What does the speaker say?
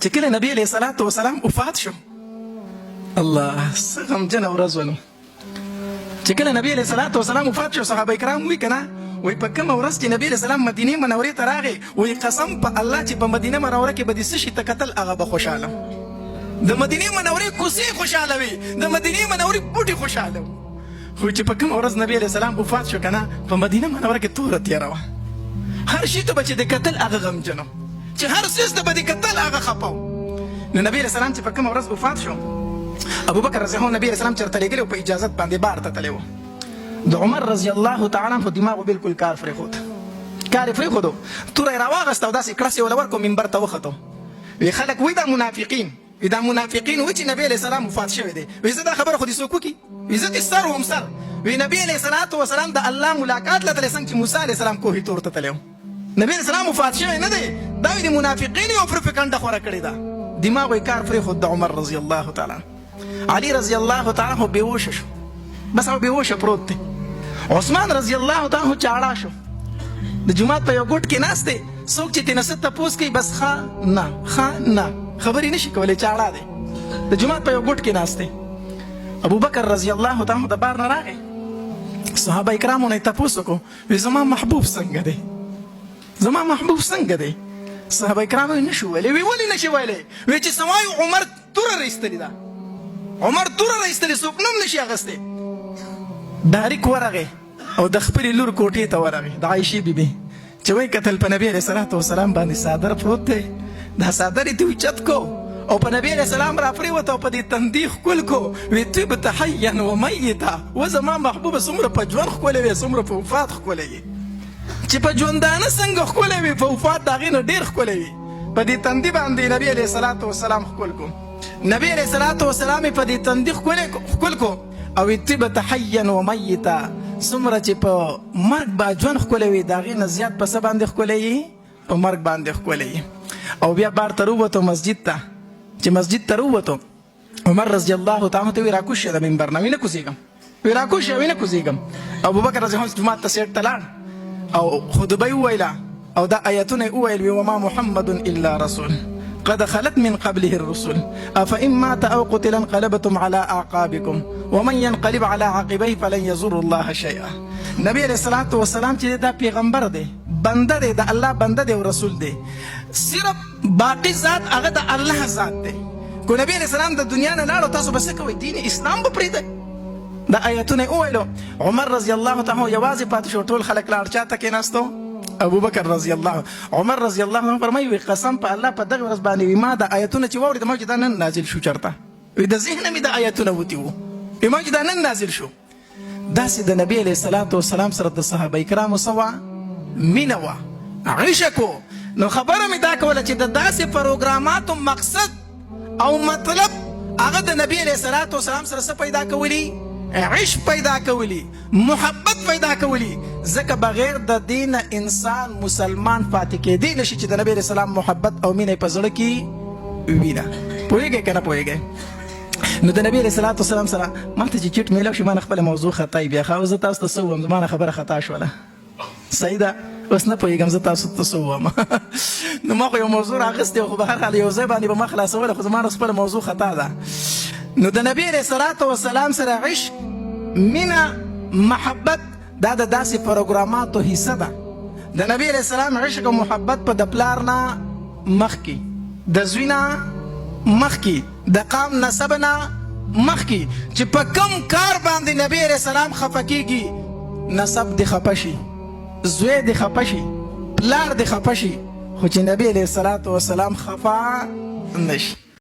چې کله نبی علیه الصلاة والسلام وفات شو، الله څه غمجنه ورځ ونه. چې کله نبی علیه الصلاة والسلام وفات شو، صحابه کرام وایي که نه، وایي په کومه ورځ چې نبی علیه السلام مدینې منورې ته راغی، وایي قسم په الله چې په مدینه منوره کې به دې څه شي ته کتل هغه به خوشحاله. د مدینې منورې کوڅې خوشحاله وي، د مدینې منورې بوټي خوشحاله وي. خو چې په کومه ورځ نبی علیه السلام وفات شو که نه، په مدینه منوره کې توره تیاره وه. هر شي ته به چې د کتل هغه غمجن و، چې هر څیز ته به د کتل هغه خفه و. نو نبی علیه السلام چې په کومه ورځ وفات شو، ابوبکر رضی الله عنه نبی علیه السلام چېرته لېږلی و، په اجازت باندې بار ته تللی و. د عمر رضی الله تعالی عنه دماغو بالکل کار پرېښود، کار یې پرېښودو، توره یې راواغسته او داسې کړس یې وله ورکړو، منبر ته وختو. وی خلک وایي دا منافقین، وی دا منافقین وایي چې نبی علیه السلام وفات شوی دی. وی زه دا خبره خو دې څوک وکړي؟ وی زه دې سر وم سر. وی نبی علیه الصلاة والسلام د الله ملاقات له تللی، څنګه چې موسی علیه السلام کوهي تور ته تللی و. نبی علیه السلام وفات شوی نه دی، دا وی د منافقین یو پروپاګنډه خوره کړې ده. دماغو یې کار پرېښود د عمر رضی الله تعالی عنه. علي رضی الله تعالی عنه بېهوشه شو، بس هغه بېهوشه پروت دی. عثمان رضی الله تعالی عنه چاړه شو، د جومات په یو ګوټ کې ناست دی، څوک چې ترې نه څه تپوس کوي بس ښه نه ښه نه، خبرې نشي کولی، چاړه دی، د جومات په یو ګوټ کې ناست دی. ابوبکر رضی الله تعالی عنه د بار نه راغی، صحابه کرامو نه یې تپوس وکړو، وی زما محبوب څنګه دی، زما محبوب څنګه دی؟ صحابه کرامو یې نشو ویلی. وی ولې نشي ویلی؟ وی چې سوای عمر توره رایستلې ده، عمر توره رایستلې، څوک نوم نشي اخیستی. ډاریک ورغی او د خپلې لور کوټې ته ورغی، د عایشې بیبي، چې وایي کتل په نبي علیه الصلاة والسلام باندې څادر پروت دی، دا څادر یې ته اوچت کو او په نبي علیه السلام را پرېوته او په دې تندي ښکل کو. وی طبت حیا و میته، و زما محبوبه څومره په ژوند ښکلې وې، څومره په وفات ښکلې وې، چې په ژوندانه څنګه ښکلې وې، په وفات د هغې نه ډېر ښکلې وې. په دې تندي باندې نبي علیه الصلاة والسلام ښکل کو، نبي علیه الصلاة والسلام یې په دې تندي ښکل کو او طبت حیا و میته، څومره چې په مرګ به ژوند ښکلی وي، د هغې نه زیات په څه باندې ښکلی وي؟ په مرګ باندې ښکلی وي. او بیا بار ته راووتو مسجد ته، چې مسجد ته راووتو، عمر رضی الله تعالی عنه ته وی راکوز شه د منبر نه، وی نه کوزېږم، وی راکوز شه، وی نه کوزېږم. ابوبکر رضی الله عنه جومات ته سیټ ته لاړ او خطبه یې وویله او دا آیتونه یې وویل، وی وما محمد الا رسول قد خلت من قبله الرسل افإن مات او قتل انقلبتم على اعقابكم ومن ينقلب على عقبيه فلن يضر الله شيئا. نبی علیہ الصلوۃ والسلام چې دا پیغمبر دی، بنده دی، د الله بنده دی او رسول دی، صرف باقی ذات هغه د الله ذات دی. کو نبی علیہ السلام د دنیا نه لاړو، تاسو به څه کوئ؟ دین اسلام به پرېږدئ. دا آیتونه یې وویلو. عمر رضی الله تعالی عنه یوازې پاتې شو، ټول خلک لاړ، چا ته کېناستو؟ ابوبکر رضی الله. عمر رضی الله عنه فرمایي، وی قسم په الله په دغه ورځ باندې وی ما د آیتونه چې واورېدم، ما چې دا نن نازل شو چېرته، وی د ذهنه مې د آیتونه وتي وو، وی ما چې دا نن نازل شو. داسې د نبی علیه الصلاة والسلام سره د صحابه کرامو څه وه؟ مینه وه، عشق و. نو خبره مې دا کوله چې د داسې پروګراماتو مقصد او مطلب هغه د نبی علیه الصلاة والسلام سره څه پیدا کولی؟ عشق پیدا کولی، محبت پیدا کولی. ځکه بغیر د دین انسان مسلمان پاتې کېدی نشي چې د نبی علیه السلام محبت او مینه په زړه کې وینه. پوهېږئ که نه پوهېږئ؟ نو د نبی علیه الصلاة والسلام سره ما ته چې چټ میلاو شي، ما نه خپله موضوع خطا یي، بیا خو زه تاسو ته څه ووایم، زما نه خبره خطا شوله، صحیح ده، اوس نه پوهېږم زه تاسو ته څه ووایم. نو ما خو یو موضوع راغستې وه، خو به هر حال یو ځای باندې به ما خلاصوله، خو زما نه خپله موضوع خطا ده. نو د نبی علیه الصلاة والسلام سره عشق، مینه، محبت، دا د داسې پروګراماتو حصه ده. د نبی علیه السلام عشق او محبت په د پلار نه مخکې، د زوی نه مخکې، د قام نسب نه مخکې، چې په کم کار باندې نبی علیه السلام خفه کېږي، نسب دې خفه شي، زوی دې خفه شي، پلار دې خفه شي، خو چې نبی علیه الصلاة والسلام خفه نه شي.